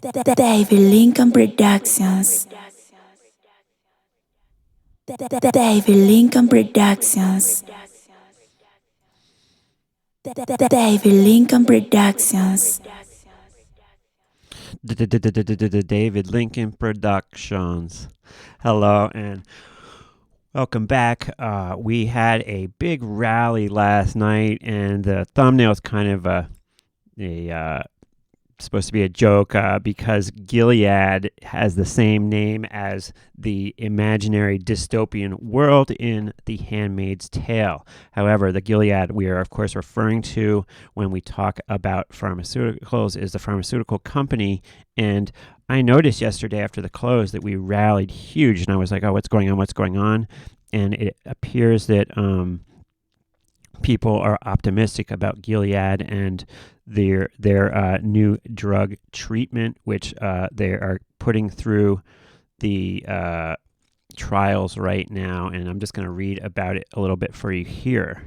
David Lincoln Productions. David Lincoln Productions. David Lincoln Productions. David Lincoln Productions. Hello and welcome back. We had a big rally last night, and the thumbnail is kind of a supposed to be a joke because Gilead has the same name as the imaginary dystopian world in The Handmaid's Tale. However, the Gilead we are, of course, referring to when we talk about pharmaceuticals is the pharmaceutical company. And I noticed yesterday after the close that we rallied huge, and I was like, oh, what's going on? What's going on? And it appears that people are optimistic about Gilead and their new drug treatment, which they are putting through the trials right now. And I'm just going to read about it a little bit for you here.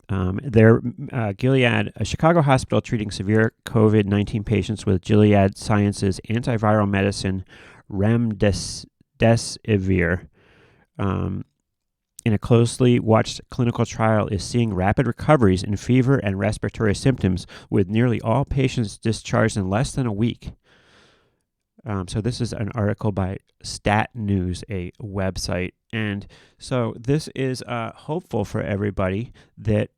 Gilead, a Chicago hospital treating severe COVID-19 patients with Gilead Sciences antiviral medicine remdesivir, in a closely watched clinical trial, is seeing rapid recoveries in fever and respiratory symptoms, with nearly all patients discharged in less than a week. So this is an article by Stat News, a website. And so this is hopeful for everybody that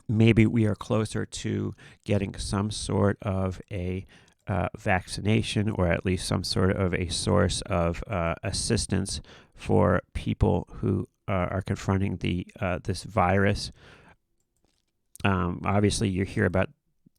maybe we are closer to getting some sort of a vaccination, or at least some sort of a source of assistance for people who are confronting this virus. Obviously, you hear about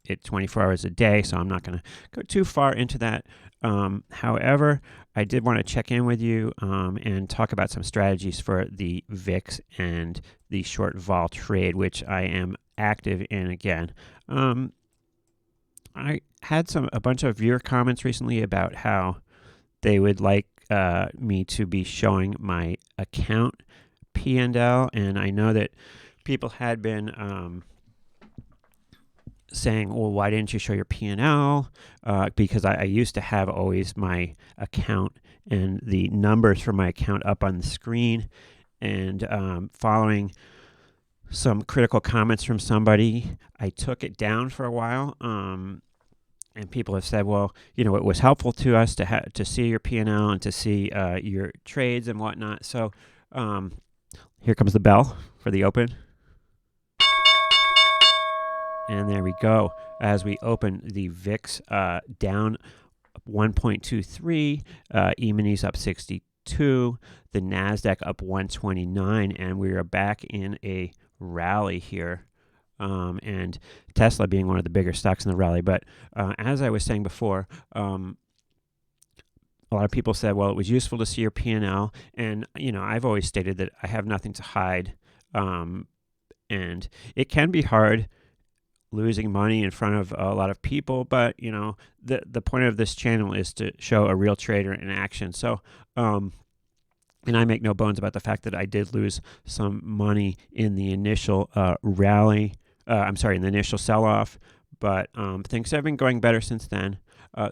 it 24 hours a day, so I'm not going to go too far into that. However, I did want to check in with you and talk about some strategies for the VIX and the short vol trade, which I am active in again. I had a bunch of viewer comments recently about how they would like me to be showing my account P&L, and I know that people had been saying, well, why didn't you show your P&L? Because I used to have always my account and the numbers for my account up on the screen, and following some critical comments from somebody, I took it down for a while. And people have said, well, it was helpful to us to see your P&L and to see your trades and whatnot. So here comes the bell for the open. And there we go. As we open, the VIX down 1.23, E-minis up 62, the NASDAQ up 129, and we are back in a rally here. And Tesla being one of the bigger stocks in the rally. But as I was saying before, a lot of people said, well, it was useful to see your P&L. And, I've always stated that I have nothing to hide. And it can be hard losing money in front of a lot of people. But, the point of this channel is to show a real trader in action. So, and I make no bones about the fact that I did lose some money in the initial rally. In the initial sell-off, but things have been going better since then.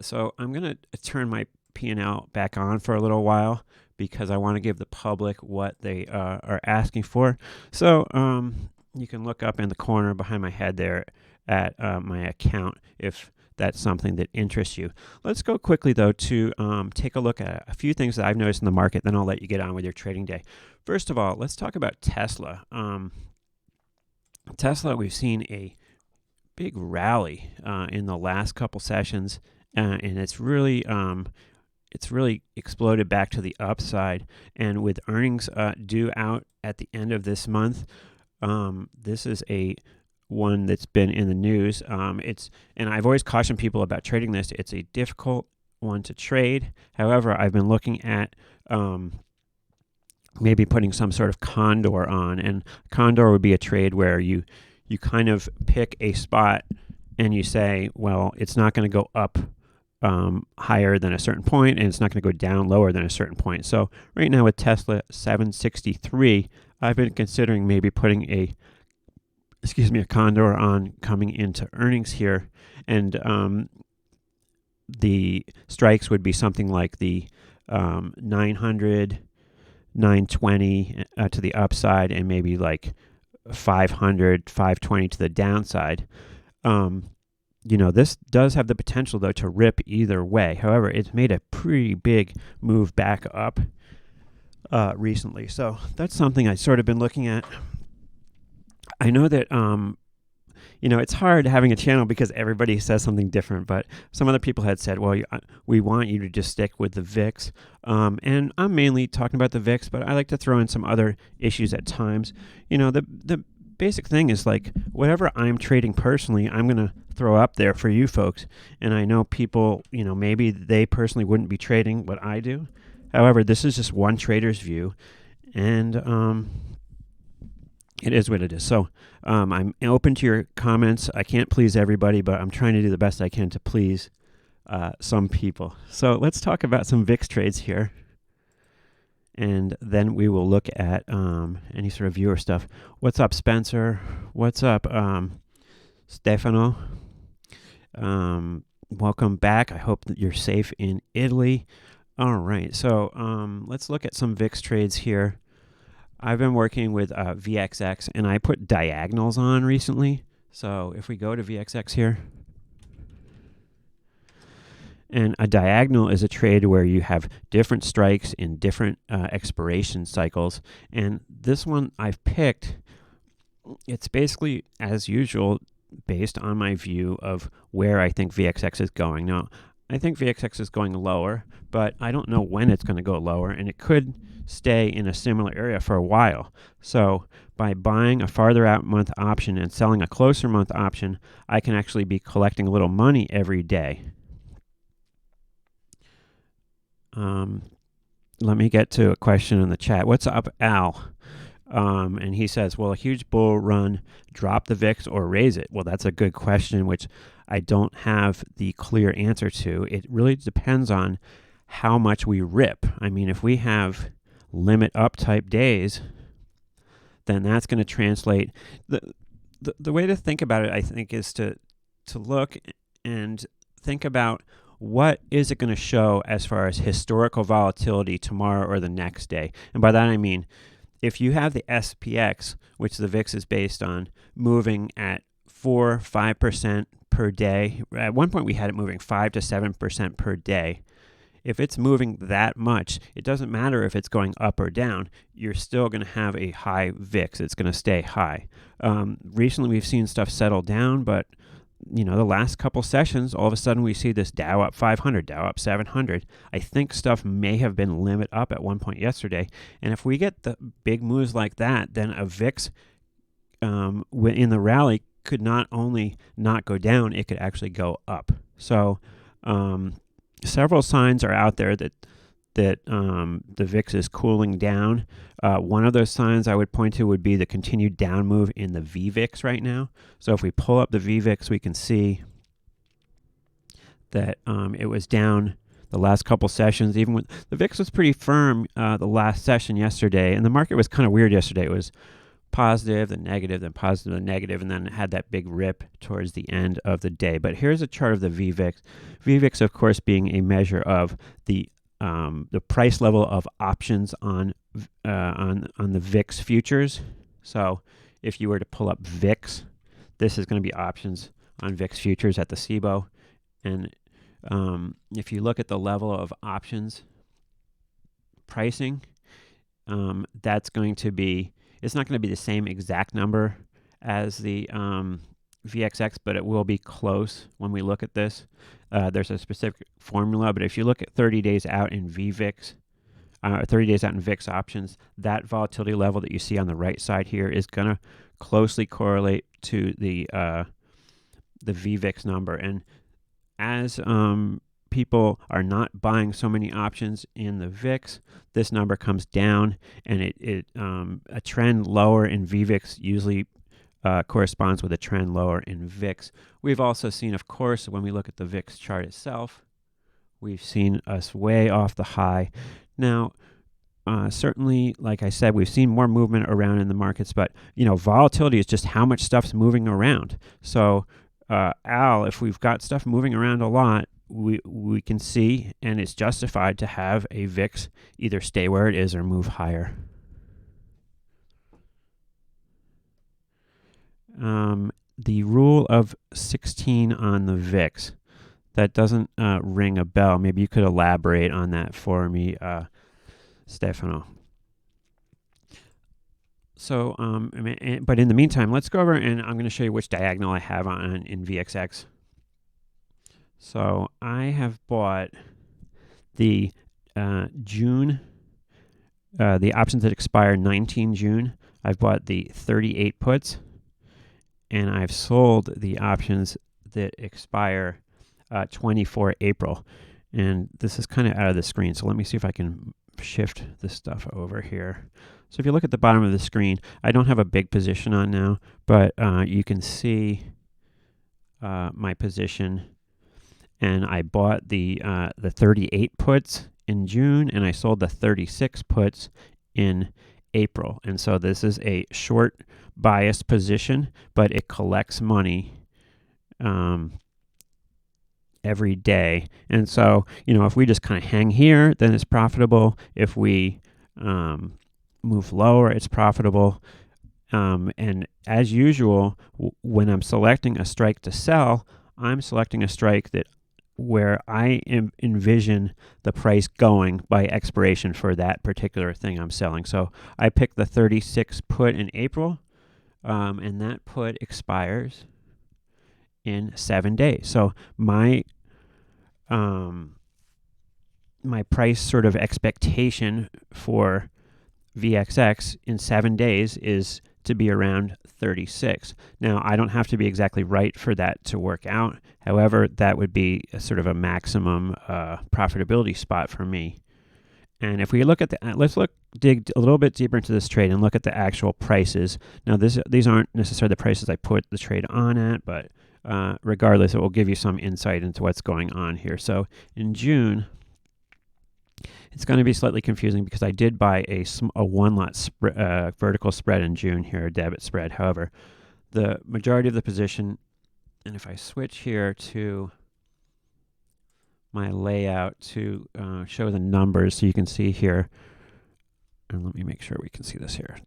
So I'm going to turn my P&L back on for a little while because I want to give the public what they are asking for. So you can look up in the corner behind my head there at my account if that's something that interests you. Let's go quickly, though, to take a look at a few things that I've noticed in the market, then I'll let you get on with your trading day. First of all, let's talk about Tesla. Tesla, we've seen a big rally in the last couple sessions, and it's really exploded back to the upside. And with earnings due out at the end of this month, this is a one that's been in the news. And I've always cautioned people about trading this. It's a difficult one to trade. However, I've been looking at maybe putting some sort of condor on, and condor would be a trade where you kind of pick a spot and you say, well, it's not going to go up higher than a certain point, and it's not going to go down lower than a certain point. So right now with Tesla 763, I've been considering maybe putting a a condor on coming into earnings here, and the strikes would be something like the 900, 920 to the upside, and maybe like 500, 520 to the downside. This does have the potential, though, to rip either way. However, it's made a pretty big move back up recently. So that's something I sort of been looking at. I know that, it's hard having a channel because everybody says something different, but some other people had said, well, we want you to just stick with the VIX. And I'm mainly talking about the VIX, but I like to throw in some other issues at times. The basic thing is like whatever I'm trading personally, I'm going to throw up there for you folks. And I know people, maybe they personally wouldn't be trading what I do. However, this is just one trader's view, and it is what it is. So I'm open to your comments. I can't please everybody, but I'm trying to do the best I can to please some people. So let's talk about some VIX trades here. And then we will look at any sort of viewer stuff. What's up, Spencer? What's up, Stefano? Welcome back. I hope that you're safe in Italy. All right, so let's look at some VIX trades here. I've been working with VXX, and I put diagonals on recently. So if we go to VXX here, and a diagonal is a trade where you have different strikes in different expiration cycles. And this one I've picked, it's basically, as usual, based on my view of where I think VXX is going. Now, I think VXX is going lower, but I don't know when it's going to go lower, and it could stay in a similar area for a while. So by buying a farther out month option and selling a closer month option, I can actually be collecting a little money every day. Let me get to a question in the chat. What's up, Al? And he says, will a huge bull run drop the VIX or raise it? Well, that's a good question, which I don't have the clear answer to. It really depends on how much we rip. I mean, if we have limit up type days, then that's going to translate. The way to think about it, I think, is to look and think about what is it going to show as far as historical volatility tomorrow or the next day. And by that I mean, if you have the SPX, which the VIX is based on, moving at 4-5% per day. At one point we had it moving 5 to 7% per day. If it's moving that much, it doesn't matter if it's going up or down. You're still going to have a high VIX. It's going to stay high. Recently we've seen stuff settle down, but the last couple sessions, all of a sudden we see this Dow up 500, Dow up 700. I think stuff may have been limit up at one point yesterday. And if we get the big moves like that, then a VIX in the rally could not only not go down, it could actually go up. So several signs are out there that the VIX is cooling down. One of those signs I would point to would be the continued down move in the VVIX right now. So if we pull up the VVIX, we can see that it was down the last couple sessions. Even when the VIX was pretty firm the last session yesterday, and the market was kind of weird yesterday. It was positive, then negative, then positive, then negative, and then it had that big rip towards the end of the day. But here's a chart of the VVIX. VVIX, of course, being a measure of the price level of options on the VIX futures. So if you were to pull up VIX, this is going to be options on VIX futures at the CBOE. And if you look at the level of options pricing, that's going to be, it's not going to be the same exact number as the VXX, but it will be close when we look at this. There's a specific formula, but if you look at 30 days out in VVIX, 30 days out in VIX options, that volatility level that you see on the right side here is going to closely correlate to the VVIX number. And as people are not buying so many options in the VIX, this number comes down, and a trend lower in VVIX usually corresponds with a trend lower in VIX. We've also seen, of course, when we look at the VIX chart itself, we've seen us way off the high. Now, certainly, like I said, we've seen more movement around in the markets, but volatility is just how much stuff's moving around. So, Al, if we've got stuff moving around a lot, we can see, and it's justified to have a VIX either stay where it is or move higher. The rule of 16 on the VIX, that doesn't ring a bell. Maybe you could elaborate on that for me, Stefano. So, but in the meantime, let's go over and I'm going to show you which diagonal I have on in VXX. So I have bought the June, the options that expire 19 June. I've bought the 38 puts, and I've sold the options that expire 24 April. And this is kind of out of the screen, so let me see if I can shift this stuff over here. So if you look at the bottom of the screen, I don't have a big position on now, but you can see my position. And I bought the 38 puts in June, and I sold the 36 puts in April. And so this is a short biased position, but it collects money every day. And so, if we just kind of hang here, then it's profitable. If we move lower, it's profitable. And as usual, when I'm selecting a strike to sell, I'm selecting a strike where I envision the price going by expiration for that particular thing I'm selling. So I picked the 36 put in April, and that put expires in 7 days. So my price sort of expectation for VXX in 7 days is to be around 36. Now, I don't have to be exactly right for that to work out. However, that would be a sort of a maximum profitability spot for me. And if we look at dig a little bit deeper into this trade and look at the actual prices. Now, these aren't necessarily the prices I put the trade on at, but regardless, it will give you some insight into what's going on here. So in June, it's going to be slightly confusing because I did buy a one-lot vertical spread in June here, a debit spread. However, the majority of the position, and if I switch here to my layout to show the numbers so you can see here, and let me make sure we can see this here.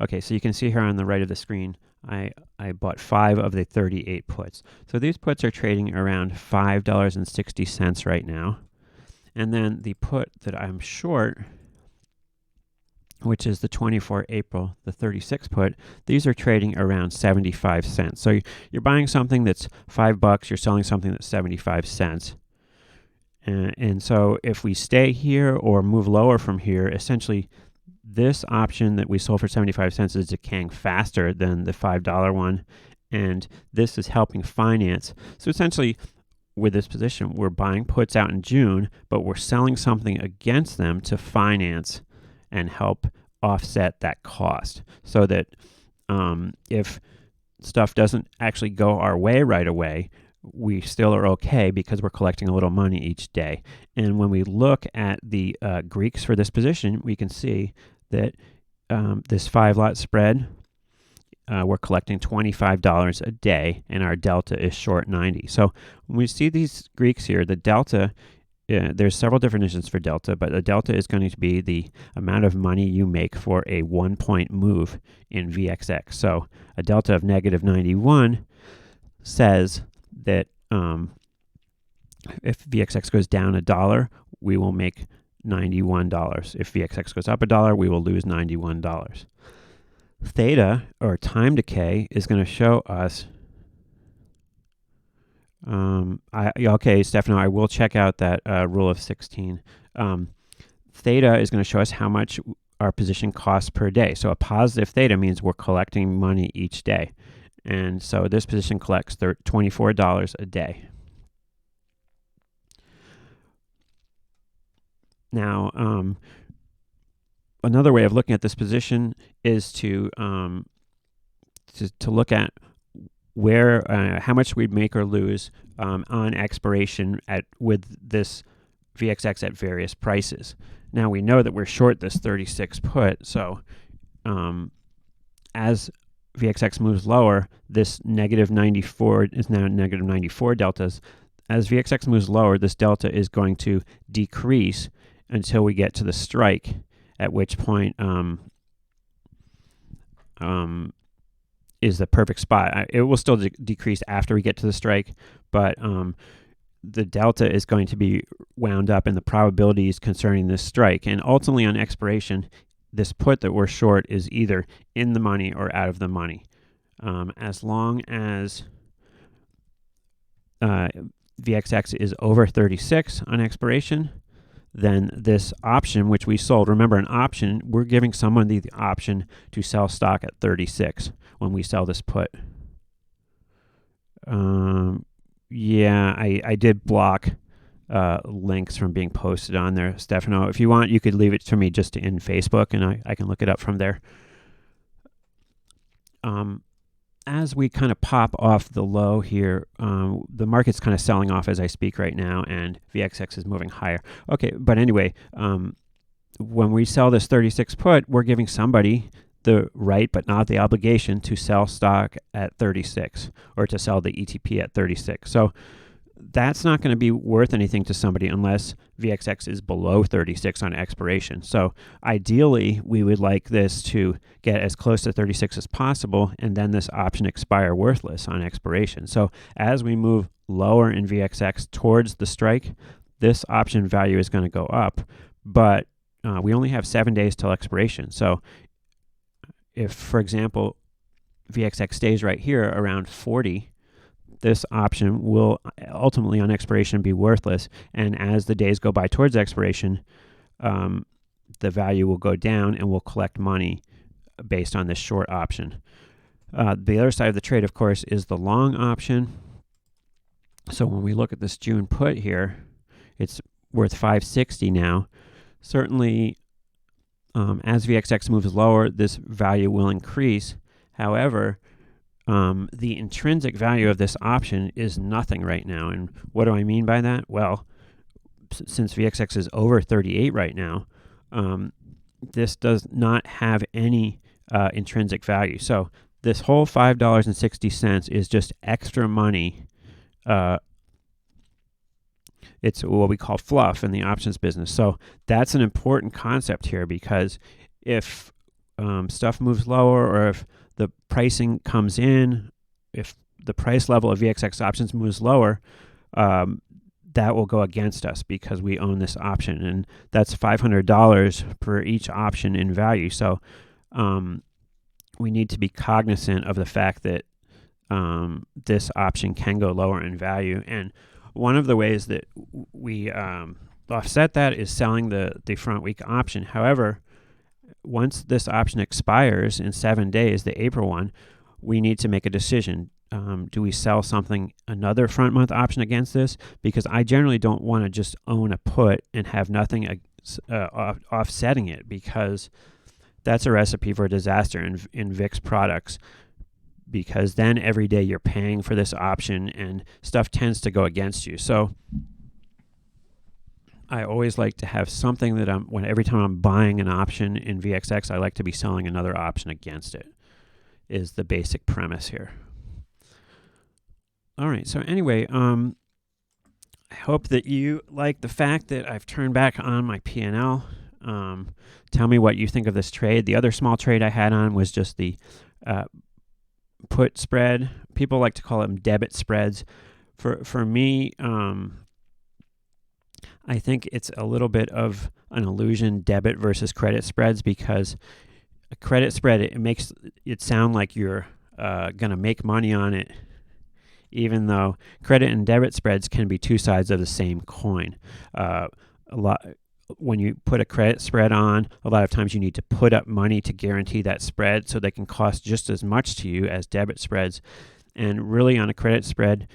Okay, so you can see here on the right of the screen, I bought 5 of the 38 puts. So these puts are trading around $5.60 right now. And then the put that I'm short, which is the 24 April, the 36 put, these are trading around 75 cents. So you're buying something that's $5, you're selling something that's 75 cents. And so if we stay here or move lower from here, essentially this option that we sold for 75 cents is decaying faster than the $5 one. And this is helping finance. So essentially, with this position, we're buying puts out in June, but we're selling something against them to finance and help offset that cost. So that if stuff doesn't actually go our way right away, we still are okay because we're collecting a little money each day. And when we look at the Greeks for this position, we can see that this 5-lot spread, we're collecting $25 a day, and our delta is short 90. So when we see these Greeks here, the delta, there's several definitions for delta, but the delta is going to be the amount of money you make for a 1-point move in VXX. So a delta of negative 91 says that if VXX goes down $1, we will make $91. If VXX goes up $1, we will lose $91. Theta, or time decay, is going to show us. Okay, Stefano, I will check out that rule of 16. Theta is going to show us how much our position costs per day. So a positive theta means we're collecting money each day. And so this position collects $24 a day. Now, another way of looking at this position is to look at where how much we'd make or lose on expiration with this VXX at various prices. Now we know that we're short this 36 put, so as VXX moves lower, this negative 94 is now negative 94 deltas. As VXX moves lower, this delta is going to decrease until we get to the strike, at which point is the perfect spot. It will still decrease after we get to the strike, but the delta is going to be wound up in the probabilities concerning this strike. And ultimately on expiration, this put that we're short is either in the money or out of the money. As long as VXX is over 36 on expiration, then this option, which we sold, remember an option, we're giving someone the option to sell stock at 36 when we sell this put. Yeah, I did block links from being posted on there, Stefano. If you want, you could leave it to me just in Facebook, and I can look it up from there. As we kind of pop off the low here, the market's kind of selling off as I speak right now, and VXX is moving higher. Okay, but anyway, when we sell this 36 put, we're giving somebody the right but not the obligation to sell stock at 36 or to sell the ETP at 36. So that's not going to be worth anything to somebody unless VXX is below 36 on expiration. So ideally, we would like this to get as close to 36 as possible, and then this option expire worthless on expiration. So as we move lower in VXX towards the strike, this option value is going to go up, but we only have 7 days till expiration. So if, for example, VXX stays right here around 40, this option will ultimately on expiration be worthless. And as the days go by towards expiration, the value will go down and we'll collect money based on this short option. The other side of the trade, of course, is the long option. So when we look at this June put here, it's worth 560 now. Certainly, as VXX moves lower, this value will increase. However, the intrinsic value of this option is nothing right now. And what do I mean by that? Well, since VXX is over 38 right now, this does not have any intrinsic value. So this whole $5.60 is just extra money. It's what we call fluff in the options business. So that's an important concept here, because if stuff moves lower, or if the pricing comes in, if the price level of VXX options moves lower, that will go against us because we own this option, and that's $500 per each option in value. So we need to be cognizant of the fact that this option can go lower in value. And one of the ways that we offset that is selling the front week option. However, once this option expires in 7 days, the April one, we need to make a decision. Do we sell another front month option against this? Because I generally don't want to just own a put and have nothing offsetting it, because that's a recipe for disaster in VIX products, because then every day you're paying for this option and stuff tends to go against you. So I always like to have something that every time I'm buying an option in VXX, I like to be selling another option against it, is the basic premise here. All right, so anyway, I hope that you like the fact that I've turned back on my P&L. Tell me what you think of this trade. The other small trade I had on was just the put spread. People like to call them debit spreads. For me, I think it's a little bit of an illusion, debit versus credit spreads, because a credit spread, it makes it sound like you're going to make money on it, even though credit and debit spreads can be two sides of the same coin. When you put a credit spread on, a lot of times you need to put up money to guarantee that spread, so they can cost just as much to you as debit spreads. And really on a credit spread,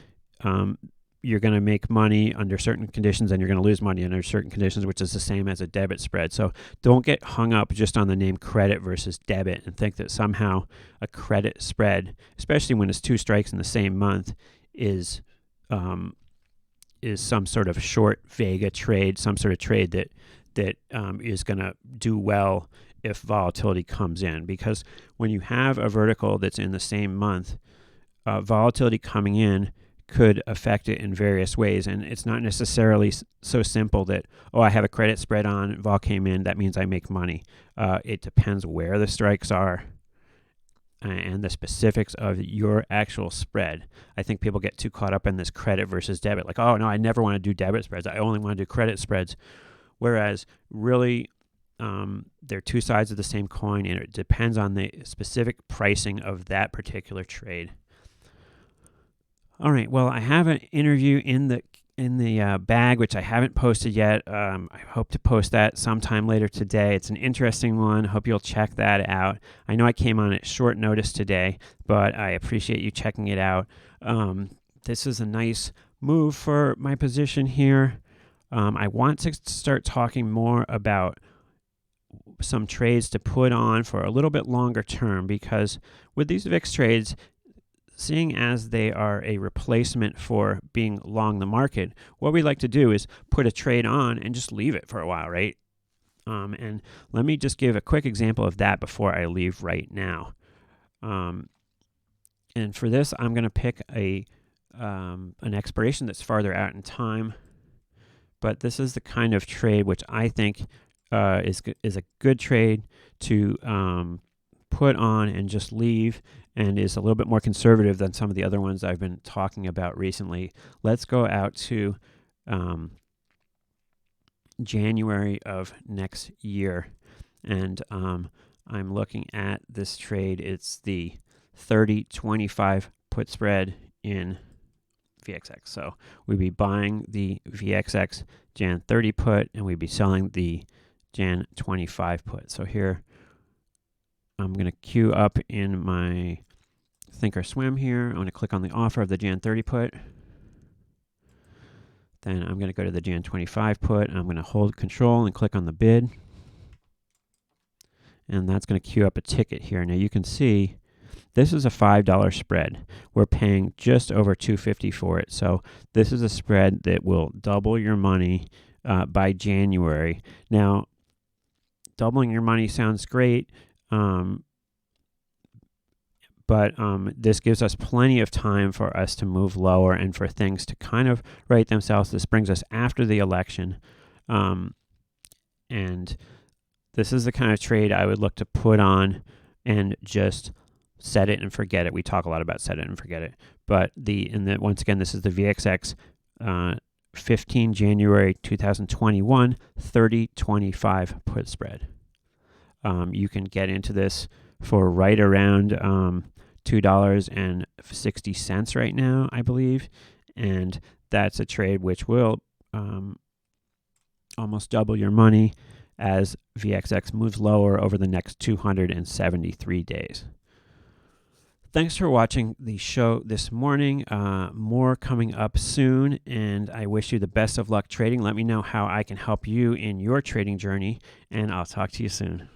you're going to make money under certain conditions and you're going to lose money under certain conditions, which is the same as a debit spread. So don't get hung up just on the name credit versus debit and think that somehow a credit spread, especially when it's two strikes in the same month, is some sort of short Vega trade, some sort of trade that is going to do well if volatility comes in. Because when you have a vertical that's in the same month, volatility coming in could affect it in various ways. And it's not necessarily so simple that, I have a credit spread on, vol came in, that means I make money. It depends where the strikes are and the specifics of your actual spread. I think people get too caught up in this credit versus debit. Like, oh, no, I never want to do debit spreads. I only want to do credit spreads. Whereas really, they're two sides of the same coin, and it depends on the specific pricing of that particular trade. All right, well, I have an interview in the bag, which I haven't posted yet. I hope to post that sometime later today. It's an interesting one. Hope you'll check that out. I know I came on at short notice today, but I appreciate you checking it out. This is a nice move for my position here. I want to start talking more about some trades to put on for a little bit longer term, because with these VIX trades, seeing as they are a replacement for being long the market, what we like to do is put a trade on and just leave it for a while, right? And let me just give a quick example of that before I leave right now. And for this, I'm going to pick an expiration that's farther out in time. But this is the kind of trade which I think is a good trade to put on and just leave, and is a little bit more conservative than some of the other ones I've been talking about recently. Let's go out to January of next year, and I'm looking at this trade. It's the 30-25 put spread in VXX. So we'd be buying the VXX Jan 30 put, and we'd be selling the Jan 25 put. So here, I'm going to queue up in my Thinkorswim here. I'm going to click on the offer of the Jan 30 put. Then I'm going to go to the Jan 25 put. I'm going to hold control and click on the bid. And that's going to queue up a ticket here. Now you can see this is a $5 spread. We're paying just over $2.50 for it. So this is a spread that will double your money by January. Now, doubling your money sounds great. But this gives us plenty of time for us to move lower and for things to kind of right themselves. This brings us after the election. And this is the kind of trade I would look to put on and just set it and forget it. We talk a lot about set it and forget it. But once again, this is the VXX 15 January 2021 30-25 put spread. You can get into this for right around $2.60 right now, I believe. And that's a trade which will almost double your money as VXX moves lower over the next 273 days. Thanks for watching the show this morning. More coming up soon, and I wish you the best of luck trading. Let me know how I can help you in your trading journey, and I'll talk to you soon.